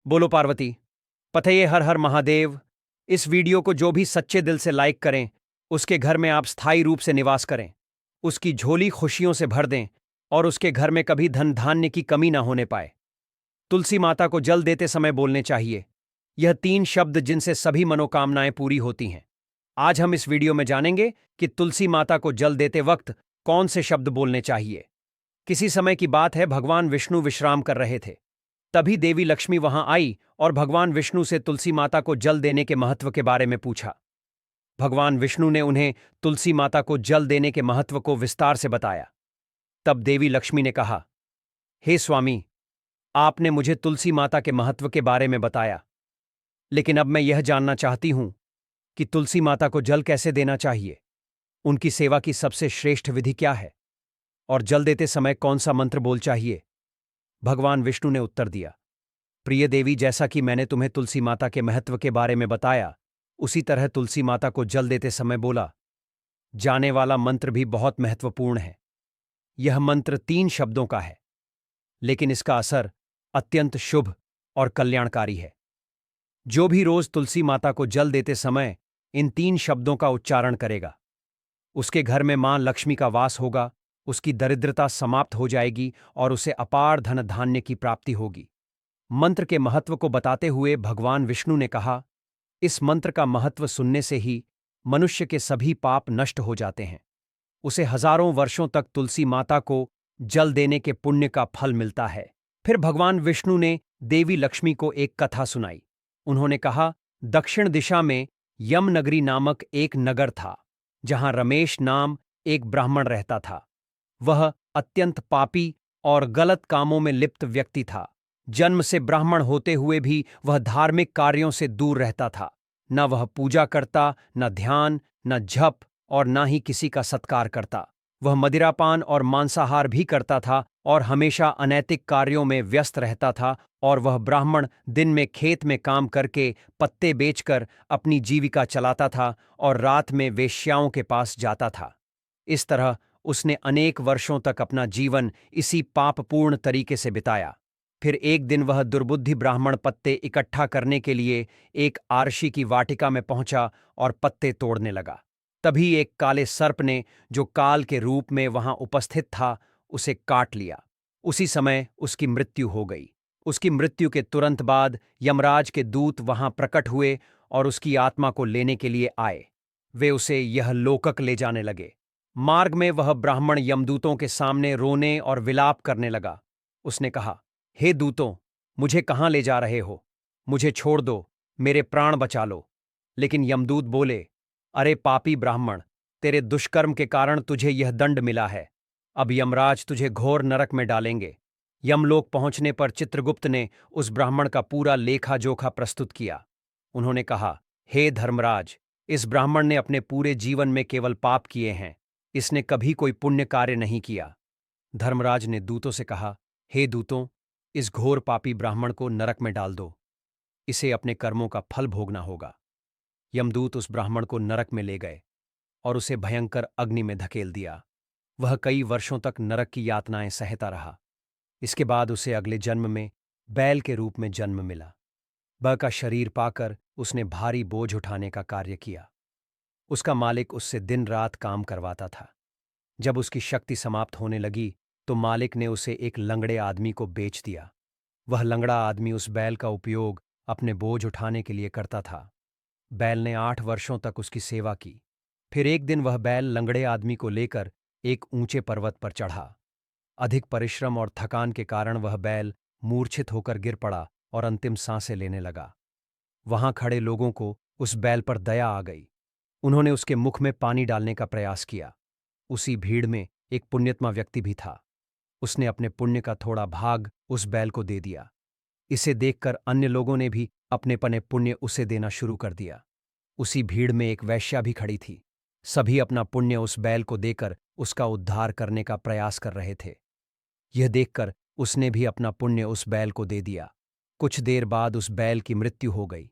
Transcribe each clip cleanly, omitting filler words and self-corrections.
बोलो पार्वती। पतये हर हर महादेव। इस वीडियो को जो भी सच्चे दिल से लाइक करें, उसके घर में आप स्थायी रूप से निवास करें, उसकी झोली खुशियों से भर दें और उसके घर में कभी धन धान्य की कमी ना होने पाए। तुलसी माता को जल देते समय बोलने चाहिए यह 3 शब्द जिनसे सभी मनोकामनाएं पूरी होती हैं। आज हम इस वीडियो में जानेंगे कि तुलसी माता को जल देते वक्त कौन से शब्द बोलने चाहिए। किसी समय की बात है, भगवान विष्णु विश्राम कर रहे थे। तभी देवी लक्ष्मी वहां आई और भगवान विष्णु से तुलसी माता को जल देने के महत्व के बारे में पूछा। भगवान विष्णु ने उन्हें तुलसी माता को जल देने के महत्व को विस्तार से बताया। तब देवी लक्ष्मी ने कहा, हे स्वामी, आपने मुझे तुलसी माता के महत्व के बारे में बताया, लेकिन अब मैं यह जानना चाहती हूं कि तुलसी माता को जल कैसे देना चाहिए, उनकी सेवा की सबसे श्रेष्ठ विधि क्या है और जल देते समय कौन सा मंत्र बोल चाहिए। भगवान विष्णु ने उत्तर दिया, प्रिय देवी, जैसा कि मैंने तुम्हें तुलसी माता के महत्व के बारे में बताया, उसी तरह तुलसी माता को जल देते समय बोला जाने वाला मंत्र भी बहुत महत्वपूर्ण है। यह मंत्र 3 शब्दों का है, लेकिन इसका असर अत्यंत शुभ और कल्याणकारी है। जो भी रोज तुलसी माता को जल देते समय इन 3 शब्दों का उच्चारण करेगा, उसके घर में मां लक्ष्मी का वास होगा, उसकी दरिद्रता समाप्त हो जाएगी और उसे अपार धन धान्य की प्राप्ति होगी। मंत्र के महत्व को बताते हुए भगवान विष्णु ने कहा, इस मंत्र का महत्व सुनने से ही मनुष्य के सभी पाप नष्ट हो जाते हैं। उसे हजारों वर्षों तक तुलसी माता को जल देने के पुण्य का फल मिलता है। फिर भगवान विष्णु ने देवी लक्ष्मी को एक कथा सुनाई। उन्होंने कहा, दक्षिण दिशा में यमनगरी नामक एक नगर था, जहां रमेश नाम एक ब्राह्मण रहता था। वह अत्यंत पापी और गलत कामों में लिप्त व्यक्ति था। जन्म से ब्राह्मण होते हुए भी वह धार्मिक कार्यों से दूर रहता था। न वह पूजा करता, न ध्यान, न जप और न ही किसी का सत्कार करता। वह मदिरापान और मांसाहार भी करता था और हमेशा अनैतिक कार्यों में व्यस्त रहता था। और वह ब्राह्मण दिन में खेत में काम करके पत्ते बेचकर अपनी जीविका चलाता था और रात में वेश्याओं के पास जाता था। इस तरह उसने अनेक वर्षों तक अपना जीवन इसी पापपूर्ण तरीके से बिताया। फिर एक दिन वह दुर्बुद्धि ब्राह्मण पत्ते इकट्ठा करने के लिए एक आरशी की वाटिका में पहुंचा और पत्ते तोड़ने लगा। तभी एक काले सर्प ने, जो काल के रूप में वहां उपस्थित था, उसे काट लिया। उसी समय उसकी मृत्यु हो गई। उसकी मृत्यु के तुरंत बाद यमराज के दूत वहां प्रकट हुए और उसकी आत्मा को लेने के लिए आए। वे उसे यह लोकक ले जाने लगे। मार्ग में वह ब्राह्मण यमदूतों के सामने रोने और विलाप करने लगा। उसने कहा, हे दूतों, मुझे कहाँ ले जा रहे हो? मुझे छोड़ दो, मेरे प्राण बचा लो। लेकिन यमदूत बोले, अरे पापी ब्राह्मण, तेरे दुष्कर्म के कारण तुझे यह दंड मिला है। अब यमराज तुझे घोर नरक में डालेंगे। यमलोक पहुंचने पर चित्रगुप्त ने उस ब्राह्मण का पूरा लेखा जोखा प्रस्तुत किया। उन्होंने कहा, हे धर्मराज, इस ब्राह्मण ने अपने पूरे जीवन में केवल पाप किए हैं। इसने कभी कोई पुण्य कार्य नहीं किया। धर्मराज ने दूतों से कहा, हे दूतों, इस घोर पापी ब्राह्मण को नरक में डाल दो। इसे अपने कर्मों का फल भोगना होगा। यमदूत उस ब्राह्मण को नरक में ले गए और उसे भयंकर अग्नि में धकेल दिया। वह कई वर्षों तक नरक की यातनाएं सहता रहा। इसके बाद उसे अगले जन्म में बैल के रूप में जन्म मिला। ब का शरीर पाकर उसने भारी बोझ उठाने का कार्य किया। उसका मालिक उससे दिन रात काम करवाता था। जब उसकी शक्ति समाप्त होने लगी तो मालिक ने उसे एक लंगड़े आदमी को बेच दिया। वह लंगड़ा आदमी उस बैल का उपयोग अपने बोझ उठाने के लिए करता था। बैल ने 8 वर्षों तक उसकी सेवा की। फिर एक दिन वह बैल लंगड़े आदमी को लेकर एक ऊंचे पर्वत पर चढ़ा। अधिक परिश्रम और थकान के कारण वह बैल मूर्छित होकर गिर पड़ा और अंतिम सांसें लेने लगा। वहां खड़े लोगों को उस बैल पर दया आ गई। उन्होंने उसके मुख में पानी डालने का प्रयास किया। उसी भीड़ में एक पुण्यात्मा व्यक्ति भी था। उसने अपने पुण्य का थोड़ा भाग उस बैल को दे दिया। इसे देखकर अन्य लोगों ने भी अपने पने पुण्य उसे देना शुरू कर दिया। उसी भीड़ में एक वैश्या भी खड़ी थी। सभी अपना पुण्य उस बैल को देकर उसका उद्धार करने का प्रयास कर रहे थे। यह देखकर उसने भी अपना पुण्य उस बैल को दे दिया। कुछ देर बाद उस बैल की मृत्यु हो गई।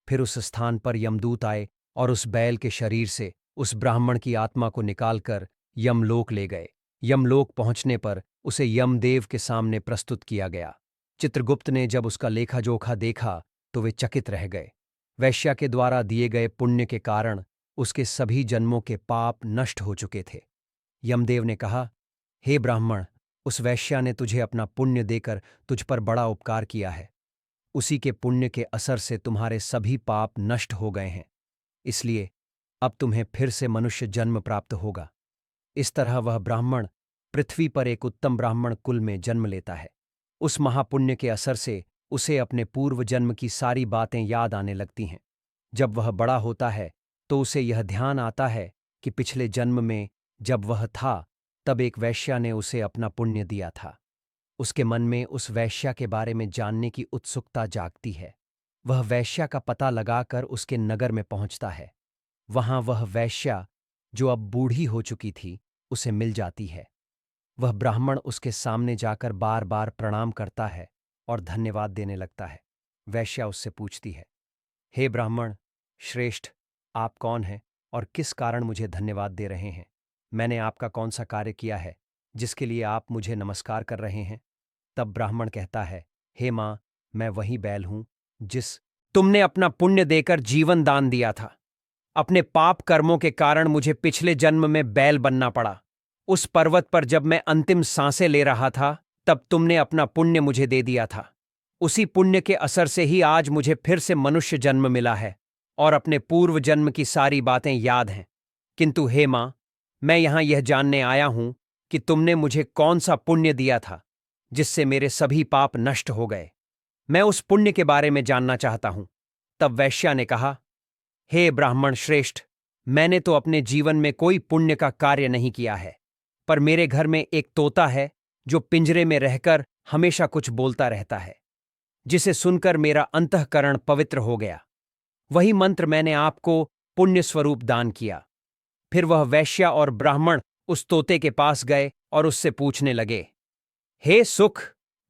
फिर उस स्थान पर यमदूत आए और उस बैल के शरीर से उस ब्राह्मण की आत्मा को निकालकर यमलोक ले गए। यमलोक पहुंचने पर उसे यमदेव के सामने प्रस्तुत किया गया। चित्रगुप्त ने जब उसका लेखा जोखा देखा तो वे चकित रह गए। वैश्या के द्वारा दिए गए पुण्य के कारण उसके सभी जन्मों के पाप नष्ट हो चुके थे। यमदेव ने कहा, हे ब्राह्मण, उस वैश्या ने तुझे अपना पुण्य देकर तुझ पर बड़ा उपकार किया है। उसी के पुण्य के असर से तुम्हारे सभी पाप नष्ट हो गए हैं, इसलिए अब तुम्हें फिर से मनुष्य जन्म प्राप्त होगा। इस तरह वह ब्राह्मण पृथ्वी पर एक उत्तम ब्राह्मण कुल में जन्म लेता है। उस महापुण्य के असर से उसे अपने पूर्व जन्म की सारी बातें याद आने लगती हैं। जब वह बड़ा होता है तो उसे यह ध्यान आता है कि पिछले जन्म में जब वह था तब एक वैश्या ने उसे अपना पुण्य दिया था। उसके मन में उस वैश्या के बारे में जानने की उत्सुकता जागती है। वह वैश्या का पता लगाकर उसके नगर में पहुंचता है। वहां वह वैश्या, जो अब बूढ़ी हो चुकी थी, उसे मिल जाती है। वह ब्राह्मण उसके सामने जाकर बार बार प्रणाम करता है और धन्यवाद देने लगता है। वैश्या उससे पूछती है, हे ब्राह्मण श्रेष्ठ, आप कौन हैं और किस कारण मुझे धन्यवाद दे रहे हैं? मैंने आपका कौन सा कार्य किया है जिसके लिए आप मुझे नमस्कार कर रहे हैं? तब ब्राह्मण कहता है, हे मां, मैं वही बैल हूं जिस तुमने अपना पुण्य देकर जीवन दान दिया था। अपने पाप कर्मों के कारण मुझे पिछले जन्म में बैल बनना पड़ा। उस पर्वत पर जब मैं अंतिम सांसें ले रहा था तब तुमने अपना पुण्य मुझे दे दिया था। उसी पुण्य के असर से ही आज मुझे फिर से मनुष्य जन्म मिला है और अपने पूर्व जन्म की सारी बातें याद हैं। किंतु हे मां, मैं यहां यह जानने आया हूं कि तुमने मुझे कौन सा पुण्य दिया था जिससे मेरे सभी पाप नष्ट हो गए। मैं उस पुण्य के बारे में जानना चाहता हूं। तब वैश्या ने कहा, हे ब्राह्मण श्रेष्ठ, मैंने तो अपने जीवन में कोई पुण्य का कार्य नहीं किया है, पर मेरे घर में एक तोता है जो पिंजरे में रहकर हमेशा कुछ बोलता रहता है, जिसे सुनकर मेरा अंतःकरण पवित्र हो गया। वही मंत्र मैंने आपको पुण्य स्वरूप दान किया। फिर वह वैश्या और ब्राह्मण उस तोते के पास गए और उससे पूछने लगे, हे सुख,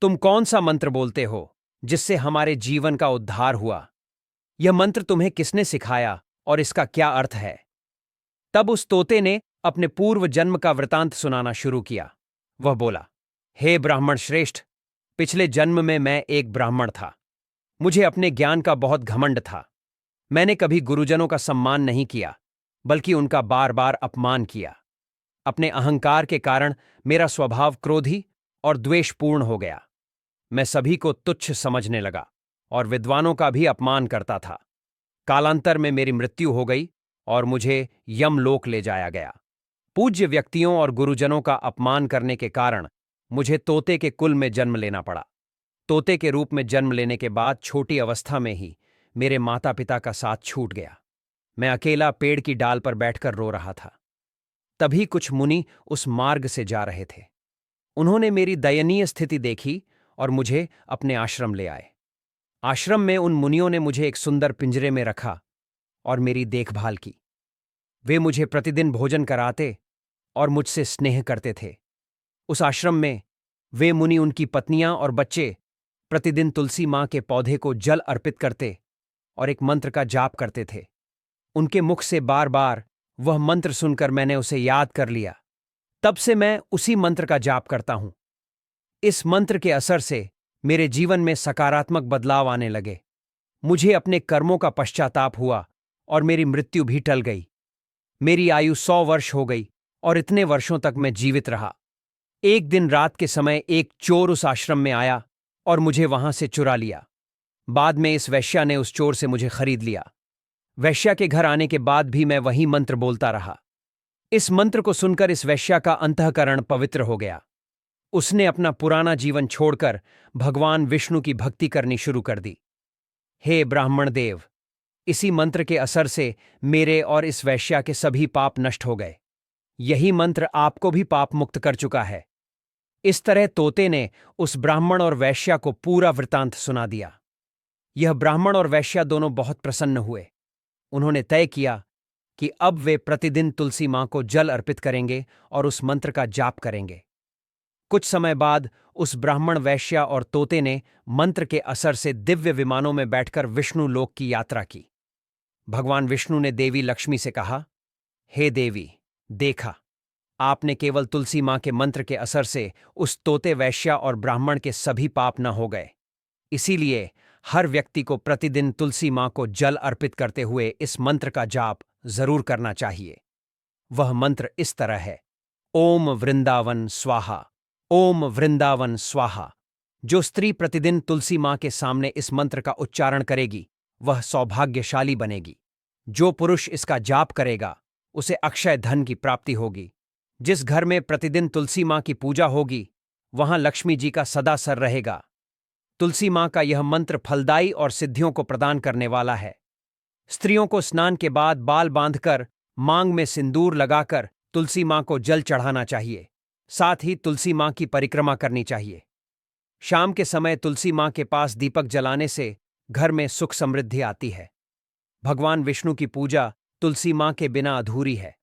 तुम कौन सा मंत्र बोलते हो जिससे हमारे जीवन का उद्धार हुआ? यह मंत्र तुम्हें किसने सिखाया और इसका क्या अर्थ है? तब उस तोते ने अपने पूर्व जन्म का वृतांत सुनाना शुरू किया। वह बोला, हे ब्राह्मण श्रेष्ठ, पिछले जन्म में मैं एक ब्राह्मण था। मुझे अपने ज्ञान का बहुत घमंड था। मैंने कभी गुरुजनों का सम्मान नहीं किया, बल्कि उनका बार बार अपमान किया। अपने अहंकार के कारण मेरा स्वभाव क्रोधी और द्वेषपूर्ण हो गया। मैं सभी को तुच्छ समझने लगा और विद्वानों का भी अपमान करता था। कालांतर में मेरी मृत्यु हो गई और मुझे यमलोक ले जाया गया। पूज्य व्यक्तियों और गुरुजनों का अपमान करने के कारण मुझे तोते के कुल में जन्म लेना पड़ा। तोते के रूप में जन्म लेने के बाद छोटी अवस्था में ही मेरे माता पिता का साथ छूट गया। मैं अकेला पेड़ की डाल पर बैठकर रो रहा था। तभी कुछ मुनि उस मार्ग से जा रहे थे। उन्होंने मेरी दयनीय स्थिति देखी और मुझे अपने आश्रम ले आए। आश्रम में उन मुनियों ने मुझे एक सुंदर पिंजरे में रखा और मेरी देखभाल की। वे मुझे प्रतिदिन भोजन कराते और मुझसे स्नेह करते थे। उस आश्रम में वे मुनि, उनकी पत्नियां और बच्चे प्रतिदिन तुलसी मां के पौधे को जल अर्पित करते और एक मंत्र का जाप करते थे। उनके मुख से बार बार वह मंत्र सुनकर मैंने उसे याद कर लिया। तब से मैं उसी मंत्र का जाप करता हूं। इस मंत्र के असर से मेरे जीवन में सकारात्मक बदलाव आने लगे। मुझे अपने कर्मों का पश्चाताप हुआ और मेरी मृत्यु भी टल गई। मेरी आयु 100 वर्ष हो गई और इतने वर्षों तक मैं जीवित रहा। एक दिन रात के समय एक चोर उस आश्रम में आया और मुझे वहां से चुरा लिया। बाद में इस वैश्या ने उस चोर से मुझे खरीद लिया। वैश्या के घर आने के बाद भी मैं वही मंत्र बोलता रहा। इस मंत्र को सुनकर इस वैश्या का अंतःकरण पवित्र हो गया। उसने अपना पुराना जीवन छोड़कर भगवान विष्णु की भक्ति करनी शुरू कर दी। हे ब्राह्मण देव, इसी मंत्र के असर से मेरे और इस वैश्या के सभी पाप नष्ट हो गए। यही मंत्र आपको भी पाप मुक्त कर चुका है। इस तरह तोते ने उस ब्राह्मण और वैश्या को पूरा वृतांत सुना दिया। यह ब्राह्मण और वैश्या दोनों बहुत प्रसन्न हुए। उन्होंने तय किया कि अब वे प्रतिदिन तुलसी मां को जल अर्पित करेंगे और उस मंत्र का जाप करेंगे। कुछ समय बाद उस ब्राह्मण, वैश्या और तोते ने मंत्र के असर से दिव्य विमानों में बैठकर विष्णु लोक की यात्रा की। भगवान विष्णु ने देवी लक्ष्मी से कहा, हे देवी, देखा, आपने केवल तुलसी मां के मंत्र के असर से उस तोते, वैश्या और ब्राह्मण के सभी पाप न हो गए। इसीलिए हर व्यक्ति को प्रतिदिन तुलसी माँ को जल अर्पित करते हुए इस मंत्र का जाप जरूर करना चाहिए। वह मंत्र इस तरह है: ओम वृंदावन स्वाहा, ओम वृंदावन स्वाहा। जो स्त्री प्रतिदिन तुलसी माँ के सामने इस मंत्र का उच्चारण करेगी वह सौभाग्यशाली बनेगी। जो पुरुष इसका जाप करेगा उसे अक्षय धन की प्राप्ति होगी। जिस घर में प्रतिदिन तुलसी माँ की पूजा होगी वहां लक्ष्मी जी का सदा सर रहेगा। तुलसी माँ का यह मंत्र फलदायी और सिद्धियों को प्रदान करने वाला है। स्त्रियों को स्नान के बाद बाल बांधकर मांग में सिंदूर लगाकर तुलसी माँ को जल चढ़ाना चाहिए। साथ ही तुलसी माँ की परिक्रमा करनी चाहिए। शाम के समय तुलसी माँ के पास दीपक जलाने से घर में सुख समृद्धि आती है। भगवान विष्णु की पूजा तुलसी माँ के बिना अधूरी है।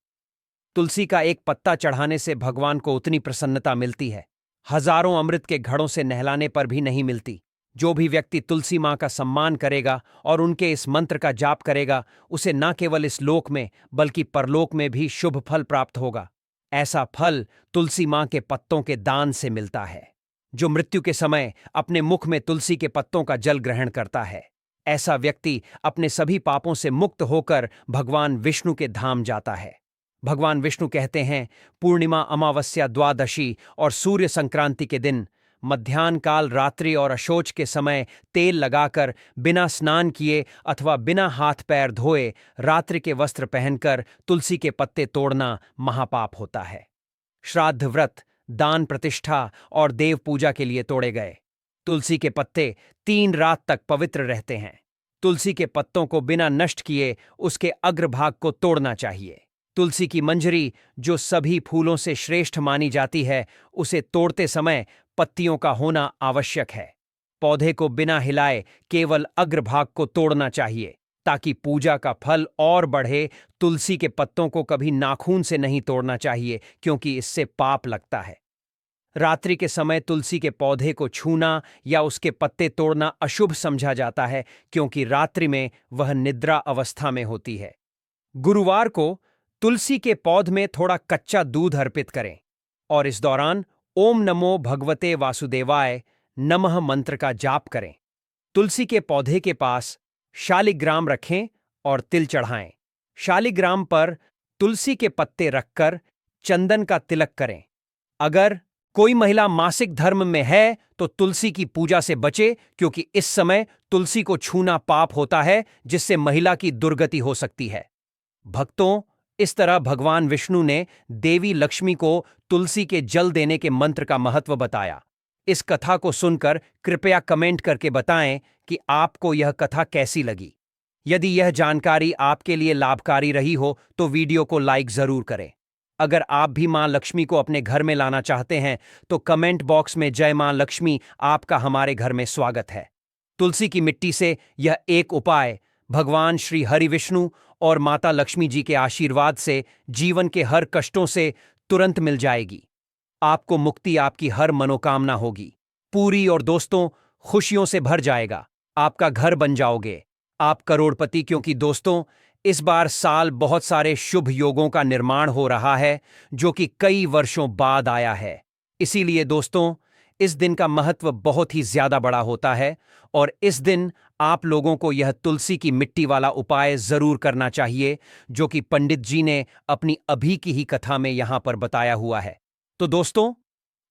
तुलसी का एक पत्ता चढ़ाने से भगवान को उतनी प्रसन्नता मिलती है हजारों अमृत के घड़ों से नहलाने पर भी नहीं मिलती। जो भी व्यक्ति तुलसी माँ का सम्मान करेगा और उनके इस मंत्र का जाप करेगा उसे न केवल इस लोक में बल्कि परलोक में भी शुभ फल प्राप्त होगा। ऐसा फल तुलसी माँ के पत्तों के दान से मिलता है। जो मृत्यु के समय अपने मुख में तुलसी के पत्तों का जल ग्रहण करता है ऐसा व्यक्ति अपने सभी पापों से मुक्त होकर भगवान विष्णु के धाम जाता है। भगवान विष्णु कहते हैं, पूर्णिमा, अमावस्या, द्वादशी और सूर्य संक्रांति के दिन मध्याह्न काल, रात्रि और अशोच के समय तेल लगाकर बिना स्नान किए अथवा बिना हाथ पैर धोए रात्रि के वस्त्र पहनकर तुलसी के पत्ते तोड़ना महापाप होता है। श्राद्ध, व्रत, दान, प्रतिष्ठा और देव पूजा के लिए तोड़े गए तुलसी के पत्ते 3 रात तक पवित्र रहते हैं। तुलसी के पत्तों को बिना नष्ट किए उसके अग्रभाग को तोड़ना चाहिए। तुलसी की मंजरी, जो सभी फूलों से श्रेष्ठ मानी जाती है, उसे तोड़ते समय पत्तियों का होना आवश्यक है। पौधे को बिना हिलाए केवल अग्रभाग को तोड़ना चाहिए ताकि पूजा का फल और बढ़े। तुलसी के पत्तों को कभी नाखून से नहीं तोड़ना चाहिए क्योंकि इससे पाप लगता है। रात्रि के समय तुलसी के पौधे को छूना या उसके पत्ते तोड़ना अशुभ समझा जाता है क्योंकि रात्रि में वह निद्रा अवस्था में होती है। गुरुवार को तुलसी के पौध में थोड़ा कच्चा दूध अर्पित करें और इस दौरान ओम नमो भगवते वासुदेवाय नमः मंत्र का जाप करें। तुलसी के पौधे के पास शालिग्राम रखें और तिल चढ़ाएं। शालिग्राम पर तुलसी के पत्ते रखकर चंदन का तिलक करें। अगर कोई महिला मासिक धर्म में है तो तुलसी की पूजा से बचे क्योंकि इस समय तुलसी को छूना पाप होता है जिससे महिला की दुर्गति हो सकती है। भक्तों, इस तरह भगवान विष्णु ने देवी लक्ष्मी को तुलसी के जल देने के मंत्र का महत्व बताया। इस कथा को सुनकर कृपया कमेंट करके बताएं कि आपको यह कथा कैसी लगी। यदि यह जानकारी आपके लिए लाभकारी रही हो तो वीडियो को लाइक जरूर करें। अगर आप भी मां लक्ष्मी को अपने घर में लाना चाहते हैं तो कमेंट बॉक्स में जय मां लक्ष्मी, आपका हमारे घर में स्वागत है। तुलसी की मिट्टी से यह एक उपाय भगवान श्री हरि विष्णु और माता लक्ष्मी जी के आशीर्वाद से जीवन के हर कष्टों से तुरंत मिल जाएगी। आपको मुक्ति, आपकी हर मनोकामना होगी पूरी और दोस्तों खुशियों से भर जाएगा। आपका घर बन जाओगे, आप करोड़पति। क्योंकि दोस्तों, इस बार साल बहुत सारे शुभ योगों का निर्माण हो रहा है जो कि कई वर्षों बाद आया है। इसीलिए दोस्तों, इस दिन का महत्व बहुत ही ज्यादा बड़ा होता है और इस दिन आप लोगों को यह तुलसी की मिट्टी वाला उपाय जरूर करना चाहिए जो कि पंडित जी ने अपनी अभी की ही कथा में यहां पर बताया हुआ है। तो दोस्तों,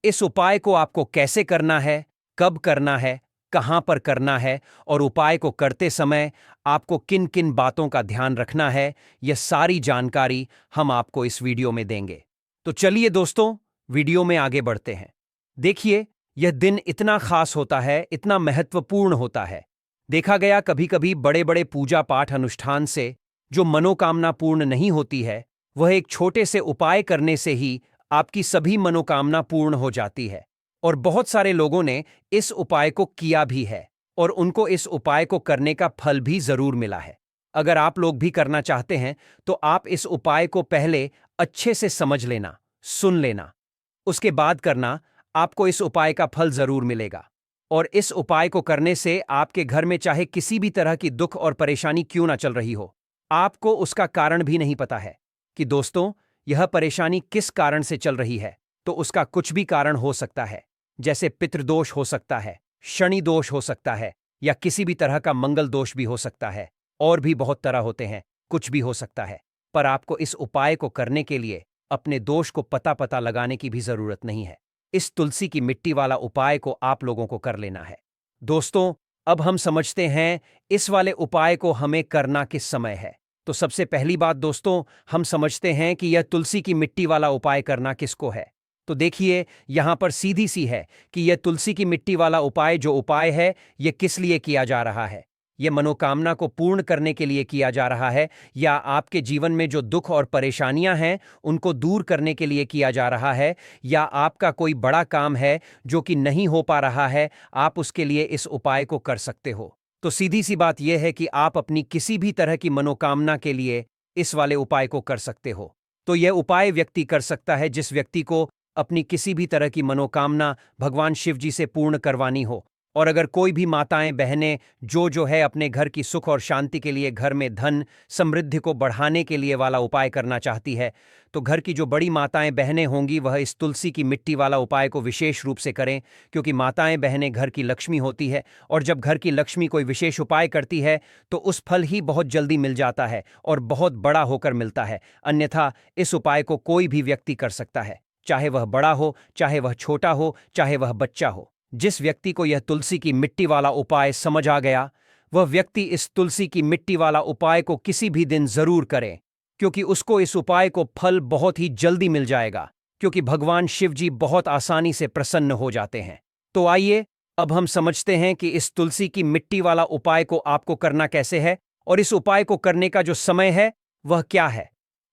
इस उपाय को आपको कैसे करना है, कब करना है, कहां पर करना है और उपाय को करते समय आपको किन किन बातों का ध्यान रखना है, यह सारी जानकारी हम आपको इस वीडियो में देंगे। तो चलिए दोस्तों, वीडियो में आगे बढ़ते हैं। देखिए, यह दिन इतना खास होता है, इतना महत्वपूर्ण होता है। देखा गया कभी कभी बड़े बड़े पूजा पाठ अनुष्ठान से जो मनोकामना पूर्ण नहीं होती है, वह एक छोटे से उपाय करने से ही आपकी सभी मनोकामना पूर्ण हो जाती है। और बहुत सारे लोगों ने इस उपाय को किया भी है और उनको इस उपाय को करने का फल भी जरूर मिला है। अगर आप लोग भी करना चाहते हैं तो आप इस उपाय को पहले अच्छे से समझ लेना, सुन लेना, उसके बाद करना। आपको इस उपाय का फल जरूर मिलेगा। और इस उपाय को करने से आपके घर में चाहे किसी भी तरह की दुख और परेशानी क्यों ना चल रही हो, आपको उसका कारण भी नहीं पता है कि दोस्तों यह परेशानी किस कारण से चल रही है, तो उसका कुछ भी कारण हो सकता है। जैसे पितृदोष हो सकता है, शनि दोष हो सकता है, या किसी भी तरह का मंगल दोष भी हो सकता है। और भी बहुत तरह होते हैं, कुछ भी हो सकता है। पर आपको इस उपाय को करने के लिए अपने दोष को पता लगाने की भी जरूरत नहीं है। इस तुलसी की मिट्टी वाला उपाय को आप लोगों को कर लेना है। दोस्तों, अब हम समझते हैं इस वाले उपाय को हमें करना किस समय है। तो सबसे पहली बात दोस्तों, हम समझते हैं कि यह तुलसी की मिट्टी वाला उपाय करना किसको है। तो देखिए, यहां पर सीधी सी है कि यह तुलसी की मिट्टी वाला उपाय जो उपाय है, यह किस लिए किया जा रहा है। यह मनोकामना को पूर्ण करने के लिए किया जा रहा है, या आपके जीवन में जो दुख और परेशानियां हैं उनको दूर करने के लिए किया जा रहा है, या आपका कोई बड़ा काम है जो कि नहीं हो पा रहा है, आप उसके लिए इस उपाय को कर सकते हो। तो सीधी सी बात यह है कि आप अपनी किसी भी तरह की मनोकामना के लिए इस वाले उपाय को कर सकते हो। तो यह उपाय व्यक्ति कर सकता है जिस व्यक्ति को अपनी किसी भी तरह की मनोकामना भगवान शिव जी से पूर्ण करवानी हो। और अगर कोई भी माताएं बहनें जो है अपने घर की सुख और शांति के लिए, घर में धन समृद्धि को बढ़ाने के लिए वाला उपाय करना चाहती है, तो घर की जो बड़ी माताएं बहनें होंगी वह इस तुलसी की मिट्टी वाला उपाय को विशेष रूप से करें, क्योंकि माताएं बहनें घर की लक्ष्मी होती है, और जब घर की लक्ष्मी कोई विशेष उपाय करती है तो उस फल ही बहुत जल्दी मिल जाता है और बहुत बड़ा होकर मिलता है। अन्यथा इस उपाय को कोई भी व्यक्ति कर सकता है, चाहे वह बड़ा हो, चाहे वह छोटा हो, चाहे वह बच्चा हो। जिस व्यक्ति को यह तुलसी की मिट्टी वाला उपाय समझ आ गया, वह व्यक्ति इस तुलसी की मिट्टी वाला उपाय को किसी भी दिन जरूर करे, क्योंकि उसको इस उपाय को फल बहुत ही जल्दी मिल जाएगा, क्योंकि भगवान शिव जी बहुत आसानी से प्रसन्न हो जाते हैं। तो आइए, अब हम समझते हैं कि इस तुलसी की मिट्टी वाला उपाय को आपको करना कैसे है, और इस उपाय को करने का जो समय है वह क्या है।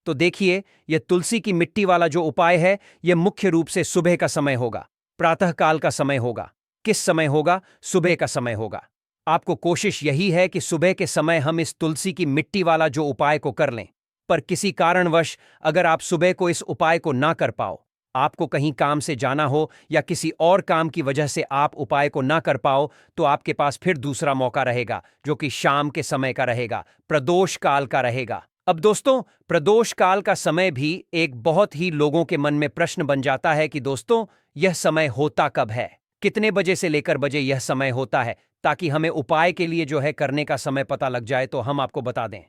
तो देखिए, यह तुलसी की मिट्टी वाला जो उपाय है, यह मुख्य रूप से सुबह का समय होगा, प्रातः काल का समय होगा। किस समय होगा? सुबह का समय होगा। आपको कोशिश यही है कि सुबह के समय हम इस तुलसी की मिट्टी वाला जो उपाय को कर लें। पर किसी कारणवश अगर आप सुबह को इस उपाय को ना कर पाओ, आपको कहीं काम से जाना हो या किसी और काम की वजह से आप उपाय को ना कर पाओ, तो आपके पास फिर दूसरा मौका रहेगा, जो कि शाम के समय का रहेगा, प्रदोष काल का रहेगा। अब दोस्तों, प्रदोष काल का समय भी एक बहुत ही लोगों के मन में प्रश्न बन जाता है कि दोस्तों, यह समय होता कब है, कितने बजे से लेकर बजे यह समय होता है, ताकि हमें उपाय के लिए जो है करने का समय पता लग जाए। तो हम आपको बता दें,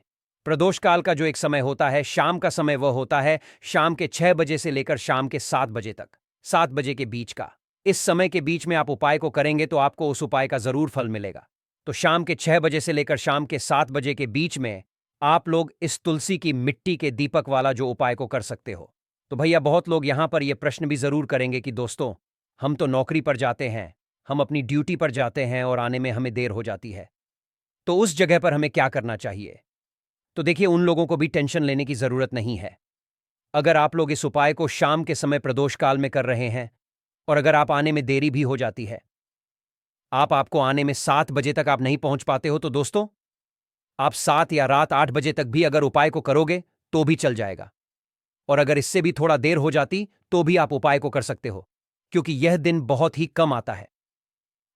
प्रदोष काल का जो एक समय होता है, शाम का समय, वह होता है शाम के 6 बजे से लेकर शाम के 7 बजे तक, 7 बजे के बीच का। इस समय के बीच में आप उपाय को करेंगे तो आपको उस उपाय का जरूर फल मिलेगा। तो शाम के 6 बजे से लेकर शाम के 7 बजे के बीच में आप लोग इस तुलसी की मिट्टी के दीपक वाला जो उपाय को कर सकते हो। तो भैया, बहुत लोग यहां पर यह प्रश्न भी जरूर करेंगे कि दोस्तों, हम तो नौकरी पर जाते हैं, हम अपनी ड्यूटी पर जाते हैं और आने में हमें देर हो जाती है, तो उस जगह पर हमें क्या करना चाहिए। तो देखिए, उन लोगों को भी टेंशन लेने की जरूरत नहीं है। अगर आप लोग इस उपाय को शाम के समय प्रदोष काल में कर रहे हैं, और अगर आप आने में देरी भी हो जाती है, आपको आने में 7 बजे तक आप नहीं पहुंच पाते हो, तो दोस्तों, आप 7 या रात 8 बजे तक भी अगर उपाय को करोगे तो भी चल जाएगा। और अगर इससे भी थोड़ा देर हो जाती तो भी आप उपाय को कर सकते हो, क्योंकि यह दिन बहुत ही कम आता है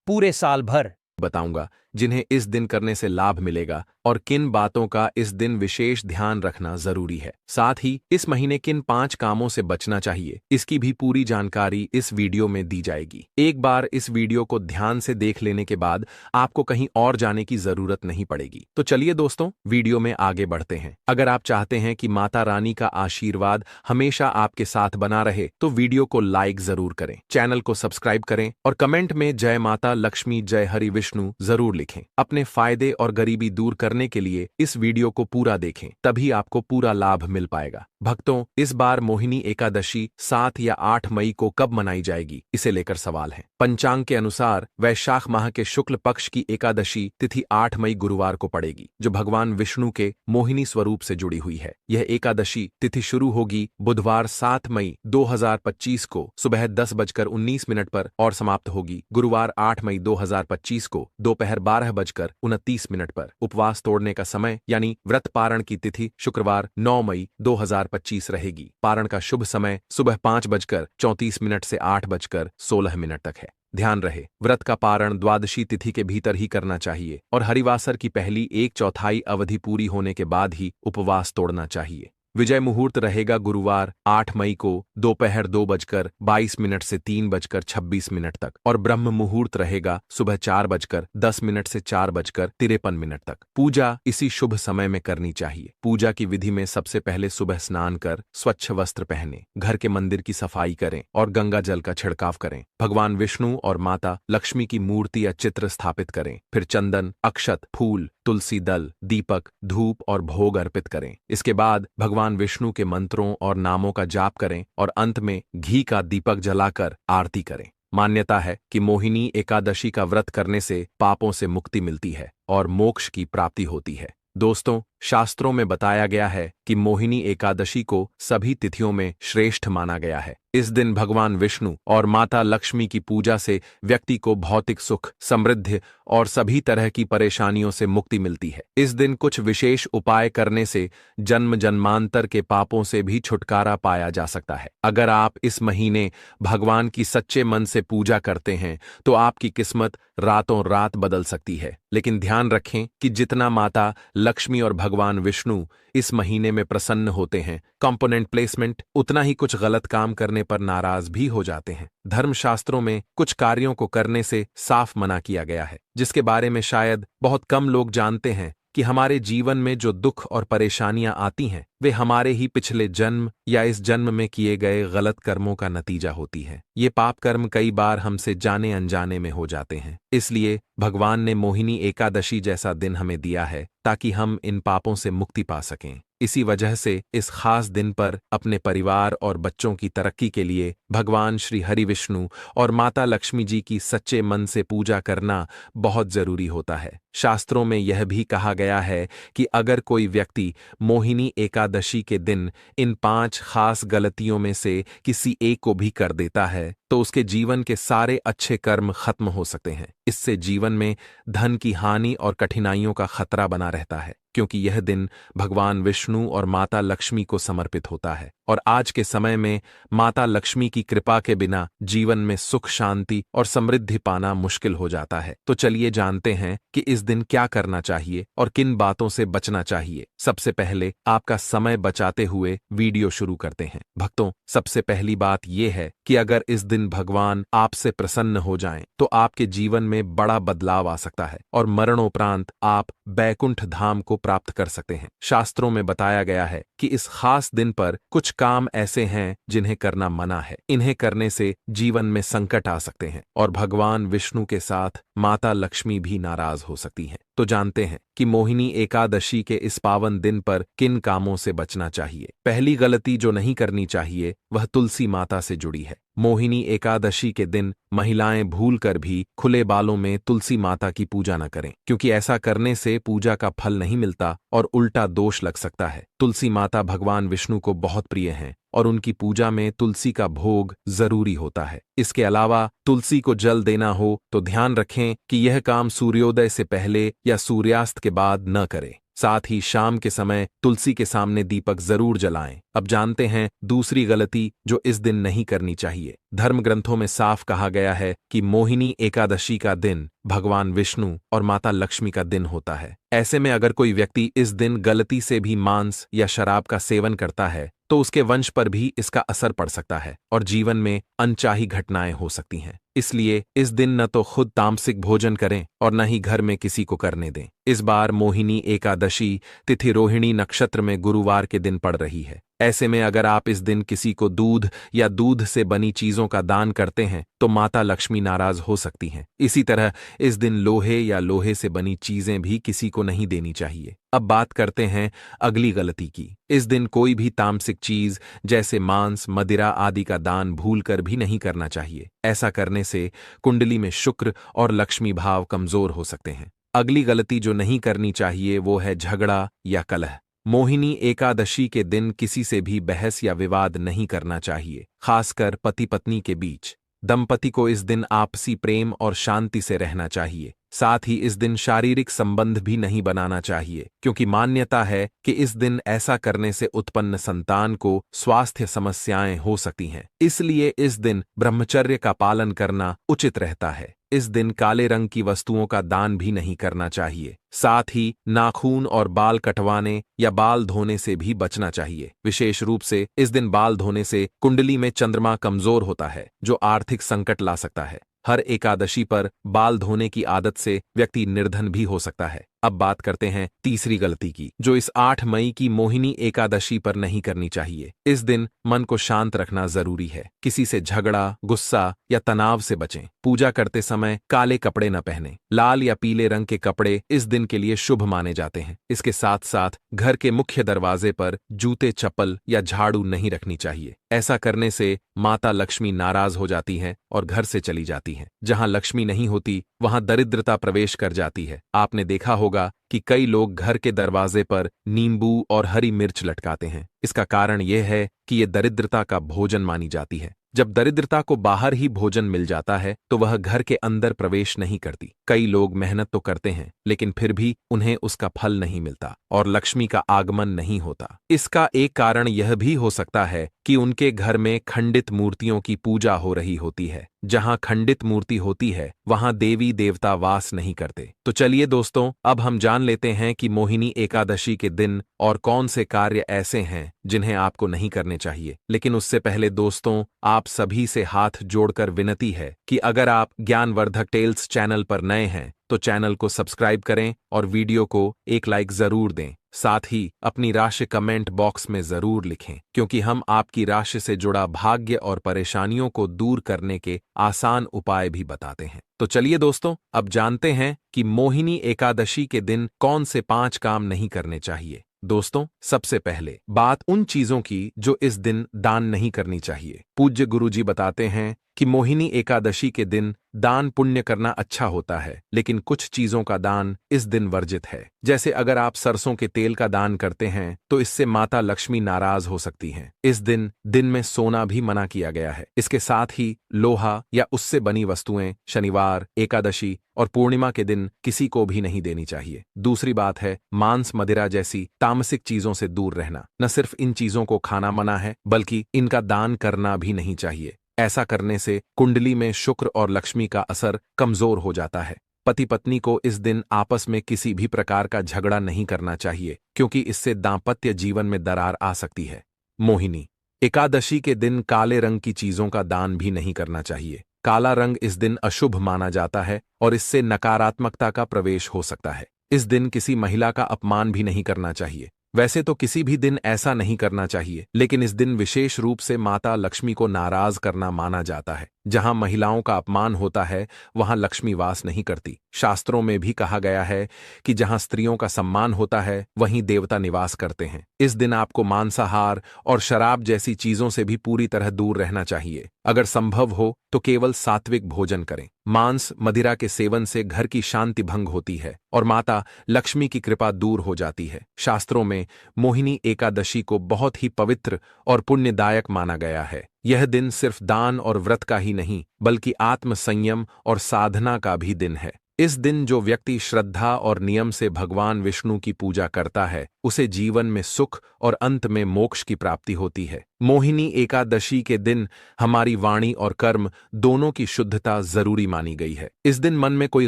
पूरे साल भर। बताऊंगा जिन्हें इस दिन करने से लाभ मिलेगा और किन बातों का इस दिन विशेष ध्यान रखना जरूरी है। साथ ही इस महीने किन 5 कामों से बचना चाहिए, इसकी भी पूरी जानकारी इस वीडियो में दी जाएगी। एक बार इस वीडियो को ध्यान से देख लेने के बाद आपको कहीं और जाने की जरूरत नहीं पड़ेगी। तो चलिए दोस्तों, वीडियो में आगे बढ़ते हैं। अगर आप चाहते हैं कि माता रानी का आशीर्वाद हमेशा आपके साथ बना रहे, तो वीडियो को लाइक जरूर करें, चैनल को सब्सक्राइब करें और कमेंट में जय माता लक्ष्मी, जय हरि विष्णु जरूर लिखें। अपने फायदे और गरीबी दूर करने के लिए इस वीडियो को पूरा देखें, तभी आपको पूरा लाभ मिल पाएगा। भक्तों, इस बार मोहिनी एकादशी 7 या 8 मई को कब मनाई जाएगी, इसे लेकर सवाल है। पंचांग के अनुसार वैशाख माह के शुक्ल पक्ष की एकादशी तिथि 8 मई गुरुवार को पड़ेगी, जो भगवान विष्णु के मोहिनी स्वरूप से जुड़ी हुई है। यह एकादशी तिथि शुरू होगी बुधवार 7 मई 2025 को सुबह 10:19 पर और समाप्त होगी गुरुवार 8 मई 2025 को दोपहर 12:29 पर। उपवास तोड़ने का समय यानी व्रत पारण की तिथि शुक्रवार 9 मई 2025 रहेगी। पारण का शुभ समय सुबह 5:34 से 8:16 तक है। ध्यान रहे, व्रत का पारण द्वादशी तिथि के भीतर ही करना चाहिए और हरिवासर की पहली 1/4 अवधि पूरी होने के बाद ही उपवास तोड़ना चाहिए। विजय मुहूर्त रहेगा गुरुवार 8 मई को दोपहर 2:22 से 3:26 तक और ब्रह्म मुहूर्त रहेगा सुबह 4:10 से 4:53 तक। पूजा इसी शुभ समय में करनी चाहिए। पूजा की विधि में सबसे पहले सुबह स्नान कर स्वच्छ वस्त्र पहने, घर के मंदिर की सफाई करें और गंगा जल का छिड़काव करें। भगवान विष्णु और माता लक्ष्मी की मूर्ति या चित्र स्थापित करें। फिर चंदन, अक्षत, फूल, तुलसी दल, दीपक, धूप और भोग अर्पित करें। इसके बाद भगवान विष्णु के मंत्रों और नामों का जाप करें और अंत में घी का दीपक जलाकर आरती करें। मान्यता है कि मोहिनी एकादशी का व्रत करने से पापों से मुक्ति मिलती है और मोक्ष की प्राप्ति होती है। दोस्तों, शास्त्रों में बताया गया है कि मोहिनी एकादशी को सभी तिथियों में श्रेष्ठ माना गया है। इस दिन भगवान विष्णु और माता लक्ष्मी की पूजा से व्यक्ति को भौतिक सुख, समृद्धि और सभी तरह की परेशानियों से मुक्ति मिलती है। इस दिन कुछ विशेष उपाय करने से जन्म जन्मांतर के पापों से भी छुटकारा पाया जा सकता है। अगर आप इस महीने भगवान की सच्चे मन से पूजा करते हैं तो आपकी किस्मत रातों रात बदल सकती है। लेकिन ध्यान रखें कि जितना माता लक्ष्मी और भगवान विष्णु इस महीने में प्रसन्न होते हैं, कंपोनेंट प्लेसमेंट उतना ही कुछ गलत काम करने पर नाराज भी हो जाते हैं। धर्मशास्त्रों में कुछ कार्यों को करने से साफ मना किया गया है, जिसके बारे में शायद बहुत कम लोग जानते हैं कि हमारे जीवन में जो दुख और परेशानियां आती हैं वे हमारे ही पिछले जन्म या इस जन्म में किए गए गलत कर्मों का नतीजा होती है। ये पाप कर्म कई बार हमसे जाने अनजाने में हो जाते हैं। इसलिए भगवान ने मोहिनी एकादशी जैसा दिन हमें दिया है ताकि हम इन पापों से मुक्ति पा सकें। इसी वजह से इस खास दिन पर अपने परिवार और बच्चों की तरक्की के लिए भगवान श्री हरि विष्णु और माता लक्ष्मी जी की सच्चे मन से पूजा करना बहुत जरूरी होता है। शास्त्रों में यह भी कहा गया है कि अगर कोई व्यक्ति मोहिनी एकादशी के दिन इन 5 खास गलतियों में से किसी एक को भी कर देता है तो उसके जीवन के सारे अच्छे कर्म खत्म हो सकते हैं। इससे जीवन में धन की हानि और कठिनाइयों का खतरा बना रहता है, क्योंकि यह दिन भगवान विष्णु और माता लक्ष्मी को समर्पित होता है। और आज के समय में माता लक्ष्मी की कृपा के बिना जीवन में सुख, शांति और समृद्धि पाना मुश्किल हो जाता है। तो चलिए जानते हैं कि इस दिन क्या करना चाहिए और किन बातों से बचना चाहिए। सबसे पहले आपका समय बचाते हुए वीडियो शुरू करते हैं। भक्तों, सबसे पहली बात यह है कि अगर इस दिन भगवान आपसे प्रसन्न हो जाएं, तो आपके जीवन में बड़ा बदलाव आ सकता है और मरणोपरांत आप बैकुंठ धाम को प्राप्त कर सकते हैं। शास्त्रों में बताया गया है कि इस खास दिन पर कुछ काम ऐसे हैं जिन्हें करना मना है। इन्हें करने से जीवन में संकट आ सकते हैं और भगवान विष्णु के साथ माता लक्ष्मी भी नाराज हो सकती हैं। तो जानते हैं कि मोहिनी एकादशी के इस पावन दिन पर किन कामों से बचना चाहिए। पहली गलती जो नहीं करनी चाहिए वह तुलसी माता से जुड़ी है। मोहिनी एकादशी के दिन महिलाएं भूलकर भी खुले बालों में तुलसी माता की पूजा न करें, क्योंकि ऐसा करने से पूजा का फल नहीं मिलता और उल्टा दोष लग सकता है। तुलसी माता भगवान विष्णु को बहुत प्रिय हैं और उनकी पूजा में तुलसी का भोग जरूरी होता है। इसके अलावा तुलसी को जल देना हो तो ध्यान रखें कि यह काम सूर्योदय से पहले या सूर्यास्त के बाद न करें। साथ ही शाम के समय तुलसी के सामने दीपक जरूर जलाएं। अब जानते हैं दूसरी गलती जो इस दिन नहीं करनी चाहिए। धर्म ग्रंथों में साफ कहा गया है कि मोहिनी एकादशी का दिन भगवान विष्णु और माता लक्ष्मी का दिन होता है। ऐसे में अगर कोई व्यक्ति इस दिन गलती से भी मांस या शराब का सेवन करता है तो उसके वंश पर भी इसका असर पड़ सकता है और जीवन में अनचाही घटनाएं हो सकती हैं। इसलिए इस दिन न तो खुद तामसिक भोजन करें और न ही घर में किसी को करने दें। इस बार मोहिनी एकादशी तिथि रोहिणी नक्षत्र में गुरुवार के दिन पड़ रही है। ऐसे में अगर आप इस दिन किसी को दूध या दूध से बनी चीजों का दान करते हैं तो माता लक्ष्मी नाराज हो सकती हैं। इसी तरह इस दिन लोहे या लोहे से बनी चीजें भी किसी को नहीं देनी चाहिए। अब बात करते हैं अगली गलती की। इस दिन कोई भी तामसिक चीज जैसे मांस, मदिरा आदि का दान भूलकर भी नहीं करना चाहिए। ऐसा करने से कुंडली में शुक्र और लक्ष्मी भाव कमजोर हो सकते हैं। अगली गलती जो नहीं करनी चाहिए वो है झगड़ा या कलह। मोहिनी एकादशी के दिन किसी से भी बहस या विवाद नहीं करना चाहिए, खासकर पति पत्नी के बीच। दंपति को इस दिन आपसी प्रेम और शांति से रहना चाहिए। साथ ही इस दिन शारीरिक संबंध भी नहीं बनाना चाहिए, क्योंकि मान्यता है कि इस दिन ऐसा करने से उत्पन्न संतान को स्वास्थ्य समस्याएं हो सकती हैं। इसलिए इस दिन ब्रह्मचर्य का पालन करना उचित रहता है। इस दिन काले रंग की वस्तुओं का दान भी नहीं करना चाहिए। साथ ही नाखून और बाल कटवाने या बाल धोने से भी बचना चाहिए। विशेष रूप से इस दिन बाल धोने से कुंडली में चंद्रमा कमजोर होता है, जो आर्थिक संकट ला सकता है। हर एकादशी पर बाल धोने की आदत से व्यक्ति निर्धन भी हो सकता है। अब बात करते हैं तीसरी गलती की, जो इस 8 मई की मोहिनी एकादशी पर नहीं करनी चाहिए। इस दिन मन को शांत रखना जरूरी है। किसी से झगड़ा, गुस्सा या तनाव से बचें। पूजा करते समय काले कपड़े न पहनें। लाल या पीले रंग के कपड़े इस दिन के लिए शुभ माने जाते हैं। इसके साथ साथ घर के मुख्य दरवाजे पर जूते, चप्पल या झाड़ू नहीं रखनी चाहिए। ऐसा करने से माता लक्ष्मी नाराज हो जाती हैं और घर से चली जाती हैं। जहां लक्ष्मी नहीं होती, वहां दरिद्रता प्रवेश कर जाती है। आपने देखा होगा कि कई लोग घर के दरवाजे पर नींबू और हरी मिर्च लटकाते हैं। इसका कारण यह है कि ये दरिद्रता का भोजन मानी जाती है। जब दरिद्रता को बाहर ही भोजन मिल जाता है तो वह घर के अंदर प्रवेश नहीं करती। कई लोग मेहनत तो करते हैं, लेकिन फिर भी उन्हें उसका फल नहीं मिलता और लक्ष्मी का आगमन नहीं होता। इसका एक कारण यह भी हो सकता है कि उनके घर में खंडित मूर्तियों की पूजा हो रही होती है। जहां खंडित मूर्ति होती है, वहां देवी देवता वास नहीं करते। तो चलिए दोस्तों, अब हम जान लेते हैं कि मोहिनी एकादशी के दिन और कौन से कार्य ऐसे हैं जिन्हें आपको नहीं करने चाहिए। लेकिन उससे पहले दोस्तों, आप सभी से हाथ जोड़कर विनती है कि अगर आप ज्ञानवर्धक टेल्स चैनल पर नए हैं तो चैनल को सब्सक्राइब करें और वीडियो को एक लाइक जरूर दें। साथ ही अपनी राशि कमेंट बॉक्स में जरूर लिखें, क्योंकि हम आपकी राशि से जुड़ा भाग्य और परेशानियों को दूर करने के आसान उपाय भी बताते हैं। तो चलिए दोस्तों, अब जानते हैं कि मोहिनी एकादशी के दिन कौन से 5 काम नहीं करने चाहिए। दोस्तों, सबसे पहले बात उन चीजों की जो इस दिन दान नहीं करनी चाहिए। पूज्य गुरुजी बताते हैं कि मोहिनी एकादशी के दिन दान पुण्य करना अच्छा होता है, लेकिन कुछ चीजों का दान इस दिन वर्जित है। जैसे अगर आप सरसों के तेल का दान करते हैं तो इससे माता लक्ष्मी नाराज हो सकती हैं। इस दिन में सोना भी मना किया गया है। इसके साथ ही लोहा या उससे बनी वस्तुएं शनिवार, एकादशी और पूर्णिमा के दिन किसी को भी नहीं देनी चाहिए। दूसरी बात है मांस, मदिरा जैसी तामसिक चीजों से दूर रहना। न सिर्फ इन चीजों को खाना मना है, बल्कि इनका दान करना भी नहीं चाहिए। ऐसा करने से कुंडली में शुक्र और लक्ष्मी का असर कमजोर हो जाता है। पति पत्नी को इस दिन आपस में किसी भी प्रकार का झगड़ा नहीं करना चाहिए, क्योंकि इससे दाम्पत्य जीवन में दरार आ सकती है। मोहिनी एकादशी के दिन काले रंग की चीजों का दान भी नहीं करना चाहिए। काला रंग इस दिन अशुभ माना जाता है और इससे नकारात्मकता का प्रवेश हो सकता है। इस दिन किसी महिला का अपमान भी नहीं करना चाहिए। वैसे तो किसी भी दिन ऐसा नहीं करना चाहिए, लेकिन इस दिन विशेष रूप से माता लक्ष्मी को नाराज करना माना जाता है। जहां महिलाओं का अपमान होता है, वहां लक्ष्मी वास नहीं करती। शास्त्रों में भी कहा गया है कि जहां स्त्रियों का सम्मान होता है, वहीं देवता निवास करते हैं। इस दिन आपको मांसाहार और शराब जैसी चीजों से भी पूरी तरह दूर रहना चाहिए। अगर संभव हो तो केवल सात्विक भोजन करें। मांस, मदिरा के सेवन से घर की शांति भंग होती है और माता लक्ष्मी की कृपा दूर हो जाती है। शास्त्रों में मोहिनी एकादशी को बहुत ही पवित्र और पुण्यदायक माना गया है। यह दिन सिर्फ दान और व्रत का ही नहीं, बल्कि आत्म संयम और साधना का भी दिन है। इस दिन जो व्यक्ति श्रद्धा और नियम से भगवान विष्णु की पूजा करता है, उसे जीवन में सुख और अंत में मोक्ष की प्राप्ति होती है। मोहिनी एकादशी के दिन हमारी वाणी और कर्म दोनों की शुद्धता जरूरी मानी गई है। इस दिन मन में कोई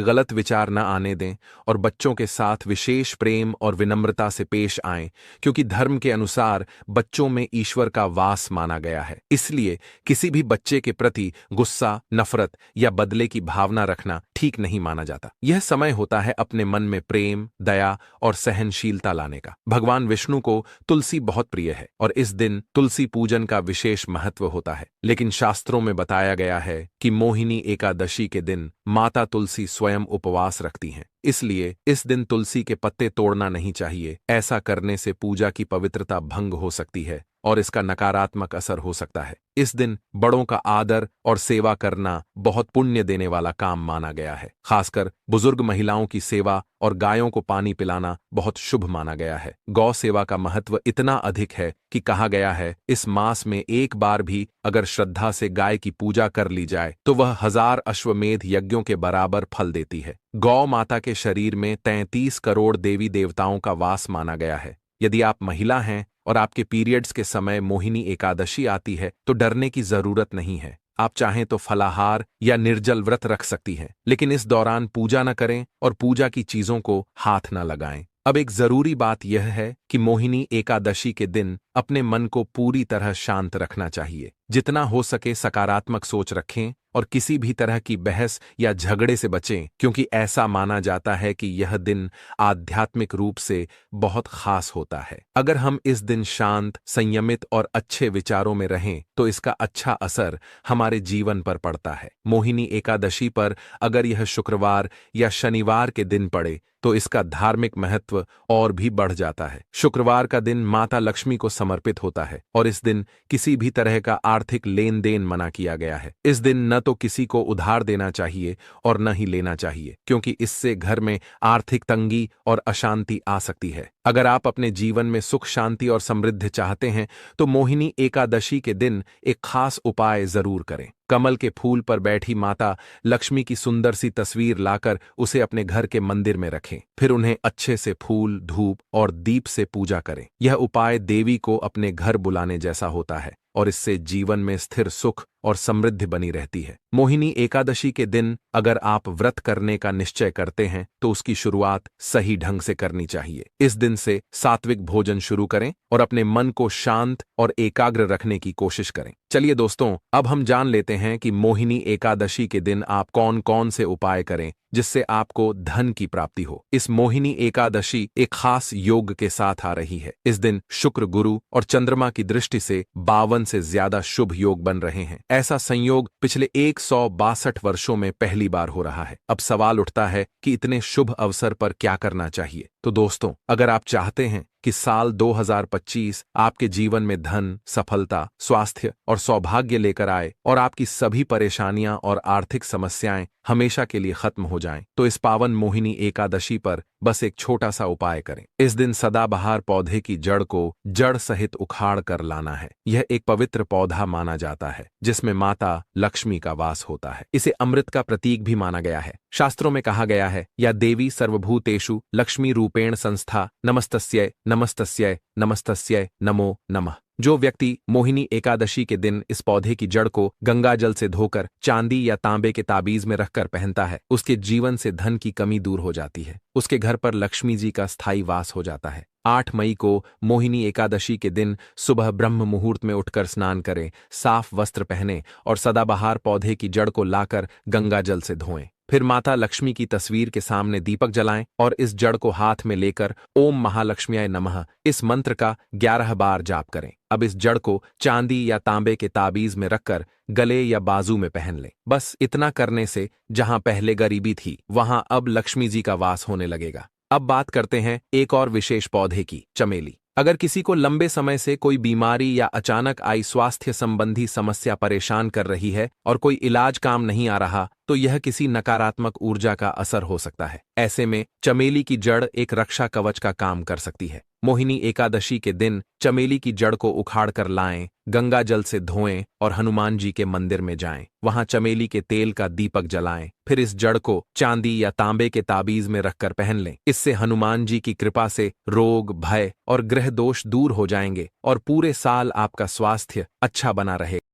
गलत विचार न आने दें और बच्चों के साथ विशेष प्रेम और विनम्रता से पेश आएं, क्योंकि धर्म के अनुसार बच्चों में ईश्वर का वास माना गया है। इसलिए किसी भी बच्चे के प्रति गुस्सा, नफरत या बदले की भावना रखना ठीक नहीं माना जाता। यह समय होता है अपने मन में प्रेम, दया और सहनशीलता लाने का। भगवान विष्णु को तुलसी बहुत प्रिय है और इस दिन तुलसी पूजन का विशेष महत्व होता है। लेकिन शास्त्रों में बताया गया है कि मोहिनी एकादशी के दिन माता तुलसी स्वयं उपवास रखती हैं। इसलिए इस दिन तुलसी के पत्ते तोड़ना नहीं चाहिए। ऐसा करने से पूजा की पवित्रता भंग हो सकती है और इसका नकारात्मक असर हो सकता है। इस दिन बड़ों का आदर और सेवा करना बहुत पुण्य देने वाला काम माना गया है। खासकर बुजुर्ग महिलाओं की सेवा और गायों को पानी पिलाना बहुत शुभ माना गया है। गौ सेवा का महत्व इतना अधिक है कि कहा गया है इस मास में एक बार भी अगर श्रद्धा से गाय की पूजा कर ली जाए तो वह 1000 अश्वमेध यज्ञों के बराबर फल देती है। गौ माता के शरीर में 33 करोड़ देवी देवताओं का वास माना गया है। यदि आप महिला हैं और आपके पीरियड्स के समय मोहिनी एकादशी आती है तो डरने की जरूरत नहीं है। आप चाहें तो फलाहार या निर्जल व्रत रख सकती हैं, लेकिन इस दौरान पूजा न करें और पूजा की चीजों को हाथ न लगाएं। अब एक जरूरी बात यह है कि मोहिनी एकादशी के दिन अपने मन को पूरी तरह शांत रखना चाहिए। जितना हो सके सकारात्मक सोच रखें और किसी भी तरह की बहस या झगड़े से बचें, क्योंकि ऐसा माना जाता है कि यह दिन आध्यात्मिक रूप से बहुत खास होता है। अगर हम इस दिन शांत, संयमित और अच्छे विचारों में रहें तो इसका अच्छा असर हमारे जीवन पर पड़ता है। मोहिनी एकादशी पर अगर यह शुक्रवार या शनिवार के दिन पड़े तो इसका धार्मिक महत्व और भी बढ़ जाता है। शुक्रवार का दिन माता लक्ष्मी को समर्पित होता है और इस दिन किसी भी तरह का आर्थिक लेन देन मना किया गया है। इस दिन न तो किसी को उधार देना चाहिए और न ही लेना चाहिए, क्योंकि इससे घर में आर्थिक तंगी और अशांति आ सकती है। अगर आप अपने जीवन में सुख, शांति और समृद्धि चाहते हैं तो मोहिनी एकादशी के दिन एक खास उपाय जरूर करें। कमल के फूल पर बैठी माता लक्ष्मी की सुंदर सी तस्वीर लाकर उसे अपने घर के मंदिर में रखें। फिर उन्हें अच्छे से फूल, धूप और दीप से पूजा करें। यह उपाय देवी को अपने घर बुलाने जैसा होता है और इससे जीवन में स्थिर सुख और समृद्धि बनी रहती है। मोहिनी एकादशी के दिन अगर आप व्रत करने का निश्चय करते हैं तो उसकी शुरुआत सही ढंग से करनी चाहिए। इस दिन से सात्विक भोजन शुरू करें और अपने मन को शांत और एकाग्र रखने की कोशिश करें। चलिए दोस्तों, अब हम जान लेते हैं कि मोहिनी एकादशी के दिन आप कौन कौन से उपाय करें जिससे आपको धन की प्राप्ति हो। इस मोहिनी एकादशी एक खास योग के साथ आ रही है। इस दिन शुक्र, गुरु और चंद्रमा की दृष्टि से 52 से ज्यादा शुभ योग बन रहे हैं। ऐसा संयोग पिछले 162 वर्षों में पहली बार हो रहा है। अब सवाल उठता है कि इतने शुभ अवसर पर क्या करना चाहिए। तो दोस्तों, अगर आप चाहते हैं कि साल 2025 आपके जीवन में धन, सफलता, स्वास्थ्य और सौभाग्य लेकर आए और आपकी सभी परेशानियां और आर्थिक समस्याएं हमेशा के लिए खत्म हो जाएं, तो इस पावन मोहिनी एकादशी पर बस एक छोटा सा उपाय करें। इस दिन सदाबहार पौधे की जड़ को जड़ सहित उखाड़ कर लाना है। यह एक पवित्र पौधा माना जाता है जिसमें माता लक्ष्मी का वास होता है। इसे अमृत का प्रतीक भी माना गया है। शास्त्रों में कहा गया है, या देवी सर्वभूतेषु लक्ष्मी रूपेण संस्था, नमस्तस्यै नमस्तस्यै नमस्तस्यै नमो नमः। जो व्यक्ति मोहिनी एकादशी के दिन इस पौधे की जड़ को गंगा जल से धोकर चांदी या तांबे के ताबीज में रखकर पहनता है, उसके जीवन से धन की कमी दूर हो जाती है। उसके घर पर लक्ष्मी जी का स्थायी वास हो जाता है। 8 मई को मोहिनी एकादशी के दिन सुबह ब्रह्म मुहूर्त में उठकर स्नान करें, साफ वस्त्र पहनें और सदाबहार पौधे की जड़ को लाकर गंगा जल से धोएं। फिर माता लक्ष्मी की तस्वीर के सामने दीपक जलाएं और इस जड़ को हाथ में लेकर ओम महालक्ष्म्याय नमः इस मंत्र का 11 बार जाप करें। अब इस जड़ को चांदी या तांबे के ताबीज में रखकर गले या बाजू में पहन लें। बस इतना करने से जहां पहले गरीबी थी वहां अब लक्ष्मी जी का वास होने लगेगा। अब बात करते हैं एक और विशेष पौधे की, चमेली। अगर किसी को लंबे समय से कोई बीमारी या अचानक आई स्वास्थ्य संबंधी समस्या परेशान कर रही है और कोई इलाज काम नहीं आ रहा, तो यह किसी नकारात्मक ऊर्जा का असर हो सकता है। ऐसे में चमेली की जड़ एक रक्षा कवच का काम कर सकती है। मोहिनी एकादशी के दिन चमेली की जड़ को उखाड़ कर लाएं, गंगा जल से धोएं और हनुमान जी के मंदिर में जाएं। वहां चमेली के तेल का दीपक जलाएं। फिर इस जड़ को चांदी या तांबे के ताबीज में रखकर पहन लें। इससे हनुमान जी की कृपा से रोग, भय और ग्रह दोष दूर हो जाएंगे और पूरे साल आपका स्वास्थ्य अच्छा बना रहेगा।